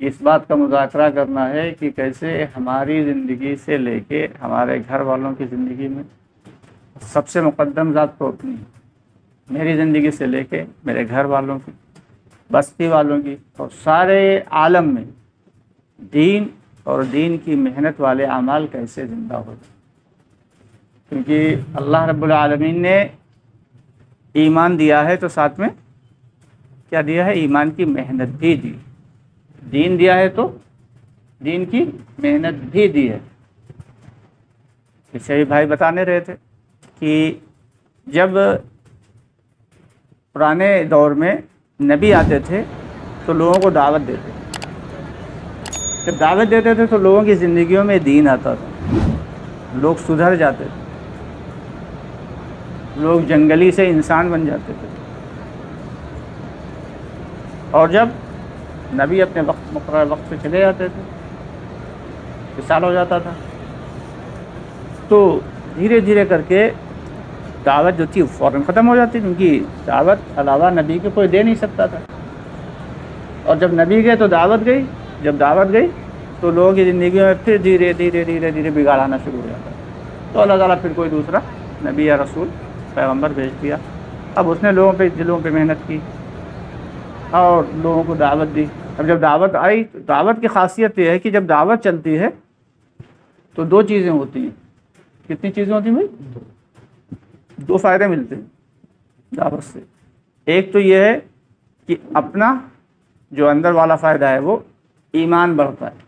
اس بات کا مذاکرہ کرنا ہے کہ کیسے ہماری زندگی سے لے کے ہمارے گھر والوں کی زندگی میں سب سے مقدم ذات کون ہے۔ میری زندگی سے لے کے میرے گھر والوں کی، بستی والوں کی، اور سارے عالم میں دین اور دین کی محنت والے اعمال کیسے زندہ ہو جائیں، کیونکہ اللہ رب العالمین نے ایمان دیا ہے تو ساتھ میں کیا دیا ہے؟ ایمان کی محنت بھی دی۔ دین دیا ہے تو دین کی محنت بھی دی ہے۔ اسے بھائی بتانے رہے تھے کہ جب پرانے دور میں نبی آتے تھے تو لوگوں کو دعوت دیتے تھے، جب دعوت دیتے تھے تو لوگوں کی زندگیوں میں دین آتا تھا، لوگ سدھر جاتے تھے، لوگ جنگلی سے انسان بن جاتے تھے۔ اور جب نبی اپنے مقررہ وقت پہ چلے جاتے تھے، وصال ہو جاتا تھا، تو دھیرے دھیرے کر کے دعوت جو تھی فوراً ختم ہو جاتی، کیونکہ دعوت علاوہ نبی کے کوئی دے نہیں سکتا تھا۔ اور جب نبی گئے تو دعوت گئی، جب دعوت گئی تو لوگوں کی زندگی میں پھر دھیرے دھیرے دھیرے دھیرے بگاڑ آنا شروع ہو جاتا، تو اللہ تعالیٰ پھر کوئی دوسرا نبی یا رسول پیغمبر بھیج دیا۔ اب اس نے لوگوں پہ دلوں پہ محنت کی اور لوگوں کو دعوت دی۔ اب جب دعوت آئی تو دعوت کی خاصیت یہ ہے کہ جب دعوت چلتی ہے تو دو چیزیں ہوتی ہیں۔ کتنی چیزیں ہوتی ہیں بھائی؟ دو فائدے ملتے ہیں دعوت سے۔ ایک تو یہ ہے کہ اپنا جو اندر والا فائدہ ہے وہ ایمان بڑھتا ہے،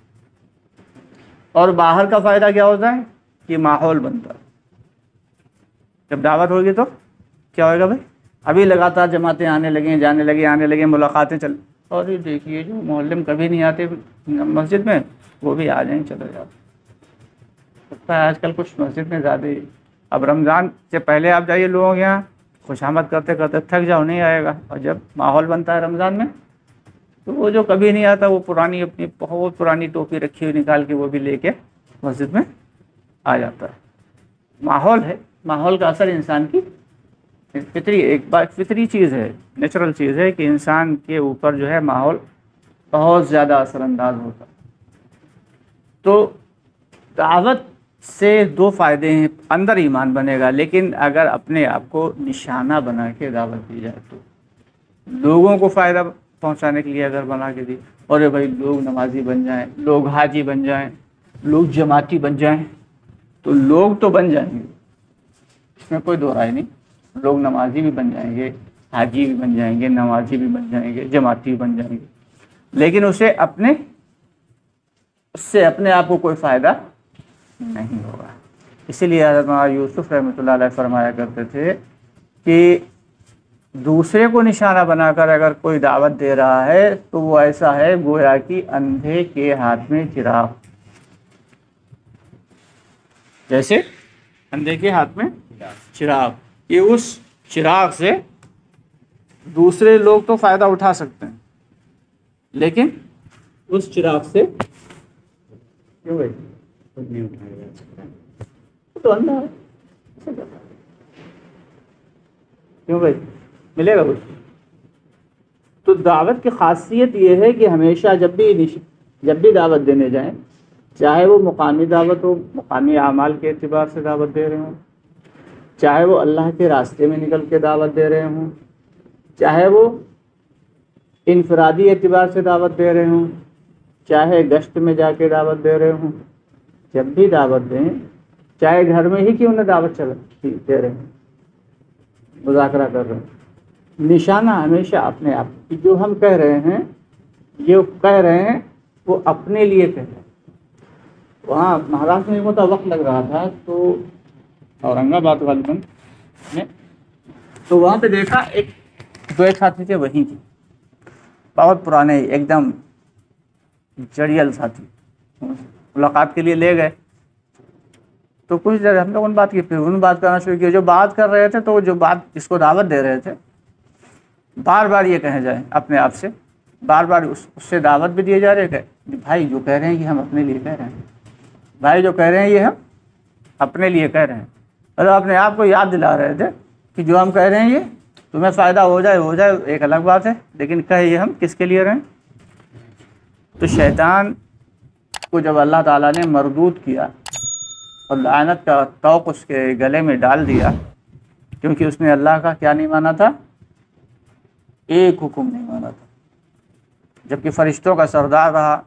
اور باہر کا فائدہ کیا ہوتا ہے کہ ماحول بنتا ہے۔ جب دعوت ہوگی تو کیا ہوگا بھائی؟ ابھی لگاتار جماعتیں آنے لگیں، جانے لگیں، ملاقاتیں چل، اور یہ دیکھیے جو محلے میں کبھی نہیں آتے مسجد میں وہ بھی آ جائیں، چلے جاؤ۔ لگتا ہے آج کل کچھ مسجد میں زیادہ ہی، اب رمضان سے پہلے آپ جائیے لوگوں کے یہاں، خوش آمد کرتے کرتے تھک جاؤ، نہیں آئے گا، اور جب ماحول بنتا ہے رمضان میں تو وہ جو کبھی نہیں آتا وہ پرانی اپنی بہت پرانی ٹوپی رکھی ہوئی نکال کے وہ بھی لے کے مسجد میں آ جاتا ہے۔ ماحول ہے، ماحول کا اثر انسان کی فطری ایک بات فطری چیز ہے، نیچرل چیز ہے کہ انسان کے اوپر جو ہے ماحول بہت زیادہ اثر انداز ہوتا ہے۔ تو دعوت سے دو فائدے ہیں، اندر ایمان بنے گا، لیکن اگر اپنے آپ کو نشانہ بنا کے دعوت دی جائے تو لوگوں کو فائدہ پہنچانے کے لیے اگر بنا کے دی، اور بھائی لوگ نمازی بن جائیں، لوگ حاجی بن جائیں، لوگ جماعتی بن جائیں، تو لوگ تو بن جائیں گے، اس میں کوئی دو رائے نہیں، لوگ نمازی بھی بن جائیں گے، حاجی بھی بن جائیں گے، نمازی بھی بن جائیں گے، جماعتی بھی بن جائیں گے، لیکن اس سے اپنے آپ کو کوئی فائدہ نہیں ہوگا۔ اسی لیے حضرت یوسف رحمۃ اللہ علیہ فرمایا کرتے تھے کہ دوسرے کو نشانہ بنا کر اگر کوئی دعوت دے رہا ہے تو وہ ایسا ہے گویا کہ اندھے کے ہاتھ میں چراغ، جیسے اندھے کے ہاتھ میں چراغ، کہ اس چراغ سے دوسرے لوگ تو فائدہ اٹھا سکتے ہیں، لیکن اس چراغ سے کیوں بھائی نہیں اٹھایا جا سکتا، تو اندھا ہے، کیوں بھائی ملے گا کچھ؟ تو دعوت کی خاصیت یہ ہے کہ ہمیشہ جب بھی دعوت دینے جائیں، چاہے وہ مقامی دعوت ہو، مقامی اعمال کے اعتبار سے دعوت دے رہے ہوں، چاہے وہ اللہ کے راستے میں نکل کے دعوت دے رہے ہوں، چاہے وہ انفرادی اعتبار سے دعوت دے رہے ہوں، چاہے گشت میں جا کے دعوت دے رہے ہوں، جب بھی دعوت دیں، چاہے گھر میں ہی کیوں نہ دعوت دے رہے ہیں، مذاکرہ کر رہے ہیں، نشانہ ہمیشہ اپنے آپ کی جو ہم کہہ رہے ہیں، جو کہہ رہے ہیں وہ اپنے لیے کہہ رہے ہیں۔ وہاں مہاراشٹر میں ہوتا وقت لگ رہا تھا تو اورنگ آباد غالباً میں، تو وہاں پہ دیکھا ایک ساتھی تھے وہیں کی، بہت پرانے ایک دم جڑیل ساتھی، ملاقات کے لیے لے گئے تو کچھ دیر ہم لوگوں نے بات کی، پھر انہوں نے بات کرنا شروع کیا، جو بات کر رہے تھے تو جو بات جس کو دعوت دے رہے تھے بار بار یہ کہے جائیں اپنے آپ سے، بار بار اس سے دعوت بھی دیے جا رہے کہ بھائی جو کہہ رہے ہیں یہ ہم اپنے لیے کہہ رہے ہیں، بھائی جو کہہ رہے ہیں یہ ہم اپنے لیے کہہ رہے ہیں، اور اپنے آپ کو یاد دلا رہے تھے کہ جو ہم کہہ رہے ہیں یہ تمہیں فائدہ ہو جائے ایک الگ بات ہے، لیکن کہے یہ ہم کس کے لیے رہے ہیں؟ تو شیطان کو جب اللہ تعالیٰ نے مردود کیا اور لعنت کا طوق اس کے گلے میں ڈال دیا، کیونکہ اس نے اللہ کا کیا نہیں مانا تھا؟ ایک حکم نہیں مانا تھا، جبکہ فرشتوں کا سردار رہا،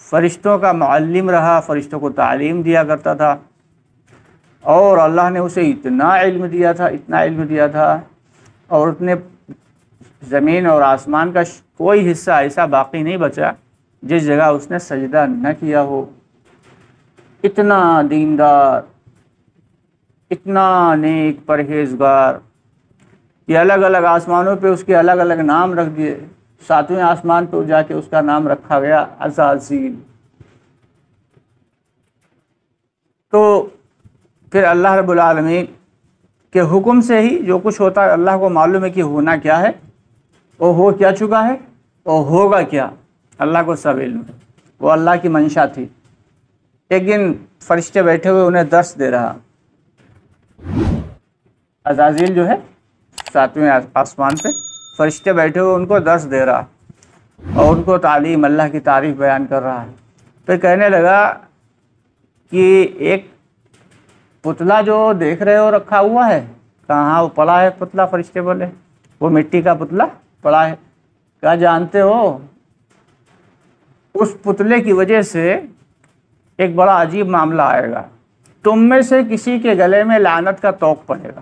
فرشتوں کا معلم رہا، فرشتوں کو تعلیم دیا کرتا تھا، اور اللہ نے اسے اتنا علم دیا تھا اور اتنے زمین اور آسمان کا کوئی حصہ ایسا باقی نہیں بچا جس جگہ اس نے سجدہ نہ کیا ہو۔ اتنا دیندار، اتنا نیک پرہیزگار، یہ الگ الگ آسمانوں پہ اس کے الگ الگ نام رکھ دیے۔ 7ویں آسمان پہ جا کے اس کا نام رکھا گیا عزازیل۔ تو پھر اللہ رب العالمین کے حکم سے ہی جو کچھ ہوتا ہے اللہ کو معلوم ہے کہ ہونا کیا ہے، وہ ہو کیا چکا ہے، اور ہوگا کیا، اللہ کو سب علم ہے۔ وہ اللہ کی منشا تھی۔ ایک دن فرشتے بیٹھے ہوئے انہیں درس دے رہا، عزازیل جو ہے 7ویں آسمان پہ فرشتے بیٹھے ہوئے ان کو درس دے رہا اور ان کو تعلیم، اللہ کی تعریف بیان کر رہا ہے۔ پھر کہنے لگا کہ ایک پتلا جو دیکھ رہے ہو رکھا ہوا ہے، کہاں وہ پڑا ہے پتلا؟ فرشتے بولے وہ مٹی کا پتلا پڑا ہے۔ کیا جانتے ہو اس پتلے کی وجہ سے ایک بڑا عجیب معاملہ آئے گا، تم میں سے کسی کے گلے میں لعنت کا طوق پڑے گا۔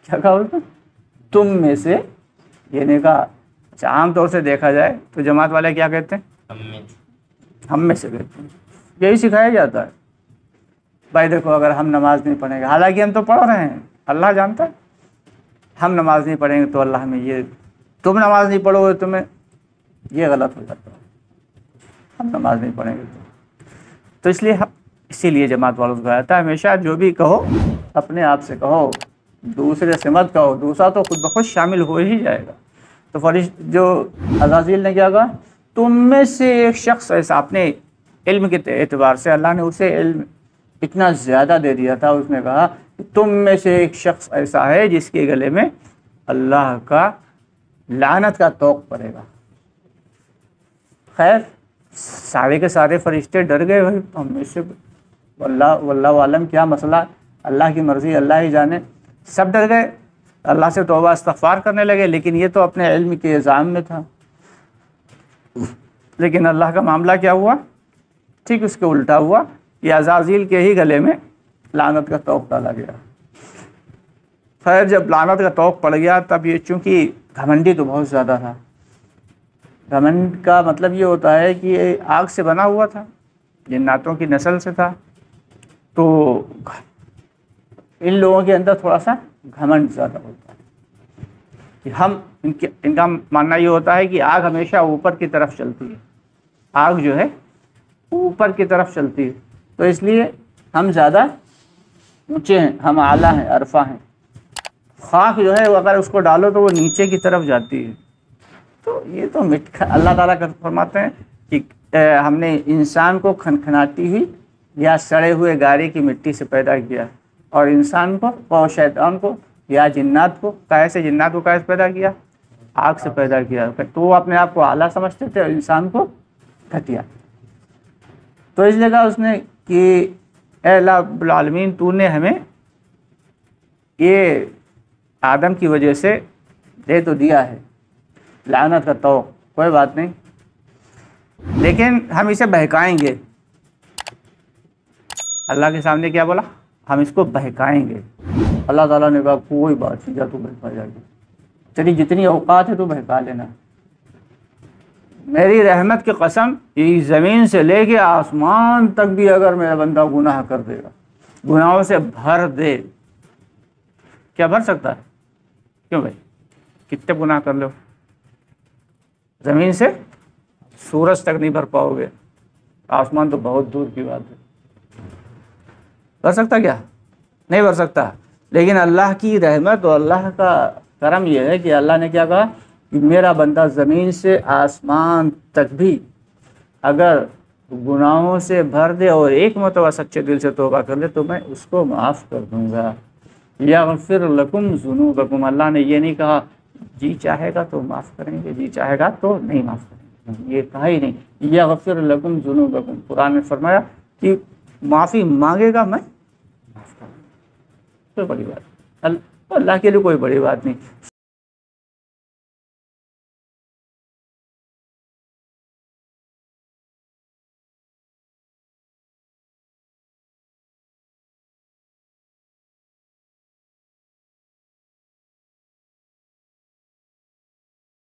کیا کہا اس نے؟ تم میں سے، یہ نہیں کہا۔ اچھا، عام طور سے دیکھا جائے تو جماعت والے کیا کہتے ہیں؟ ہم میں سے کہتے ہیں۔ یہی سکھایا جاتا ہے بھائی دیکھو، اگر ہم نماز نہیں پڑھیں گے، حالانکہ ہم تو پڑھ رہے ہیں، اللہ جانتا ہے، ہم نماز نہیں پڑھیں گے تو اللہ میں یہ، تم نماز نہیں پڑھو گے تمہیں یہ غلط ہو جاتا ہے، ہم نماز نہیں پڑھیں گے تو اس لیے اسی لیے جماعت والوں کو آتا ہے ہمیشہ جو بھی کہو اپنے آپ سے کہو، دوسرے سے مت کہو، دوسرا تو خود بخود شامل ہو ہی جائے گا۔ تو جو عزازیل نے کیا کہا؟ تم میں سے ایک شخص ایسا، اپنے علم کے اعتبار سے اللہ نے اسے علم اتنا زیادہ دے دیا تھا، اس نے کہا کہ تم میں سے ایک شخص ایسا ہے جس کے گلے میں اللہ کا لعنت کا طوق پڑے گا۔ خیر سارے کے سارے فرشتے ڈر گئے، بھائی ہم میں سے واللہ عالم کیا مسئلہ، اللہ کی مرضی اللہ ہی جانے، سب ڈر گئے، اللہ سے توبہ استغفار کرنے لگے، لیکن یہ تو اپنے علم کے الزام میں تھا۔ لیکن اللہ کا معاملہ کیا ہوا؟ ٹھیک اس کے الٹا ہوا، یہ عزازیل کے ہی گلے میں لعنت کا طوق ڈالا گیا۔ خیر جب لعنت کا طوق پڑ گیا تب یہ، چونکہ گھمنڈی تو بہت زیادہ تھا، گھمنڈ کا مطلب یہ ہوتا ہے کہ یہ آگ سے بنا ہوا تھا، جناتوں کی نسل سے تھا، تو ان لوگوں کے اندر تھوڑا سا گھمنڈ زیادہ ہوتا ہے کہ ہم ان کا ماننا یہ ہوتا ہے کہ آگ ہمیشہ اوپر کی طرف چلتی ہے، آگ جو ہے اوپر کی طرف چلتی ہے، تو اس لیے ہم زیادہ اونچے ہیں، ہم اعلیٰ ہیں، عرفہ ہیں۔ خاک جو ہے اگر اس کو ڈالو تو وہ نیچے کی طرف جاتی ہے۔ تو یہ تو اللہ تعالیٰ کا فرماتے ہیں کہ ہم نے انسان کو کھنکھناتی ہوئی یا سڑے ہوئے گارے کی مٹی سے پیدا کیا، اور انسان کو اور شیطان کو یا جنات کو کیسے پیدا کیا؟ آگ سے پیدا کیا۔ تو وہ اپنے آپ کو اعلیٰ سمجھتے تھے اور انسان کو گھٹیا۔ تو اس جگہ اس نے کہ اے اللہ رب العالمین، تو نے ہمیں یہ آدم کی وجہ سے دے تو دیا ہے لعنت کا طوق، کوئی بات نہیں، لیکن ہم اسے بہکائیں گے۔ اللہ کے سامنے کیا بولا؟ ہم اس کو بہکائیں گے۔ اللہ تعالیٰ نے کہا کوئی بات نہیں، جا تو بہکا جا گی، تیری جتنی اوقات ہے تو بہکا لینا، میری رحمت کی قسم، یہ زمین سے لے کے آسمان تک بھی اگر میرا بندہ گناہ کر دے گا، گناہوں سے بھر دے، کیا بھر سکتا ہے؟ کیوں بھائی، کتنے گناہ کر لو، زمین سے سورج تک نہیں بھر پاؤ گے، آسمان تو بہت دور کی بات ہے۔ بھر سکتا کیا؟ نہیں بھر سکتا۔ لیکن اللہ کی رحمت اور اللہ کا کرم یہ ہے کہ اللہ نے کیا کہا کہ میرا بندہ زمین سے آسمان تک بھی اگر گناہوں سے بھر دے اور ایک مرتبہ سچے دل سے توبہ کر لے تو میں اس کو معاف کر دوں گا۔ یغفر لکم ذنوبکم، اللہ نے یہ نہیں کہا جی چاہے گا تو معاف کریں گے، جی چاہے گا تو نہیں معاف کریں گے، یہ کہا ہی نہیں یغفر لکم ذنوبکم، قرآن میں فرمایا کہ معافی مانگے گا میں معاف کروں گا، کوئی بڑی بات اللہ کے لیے کوئی بڑی بات نہیں.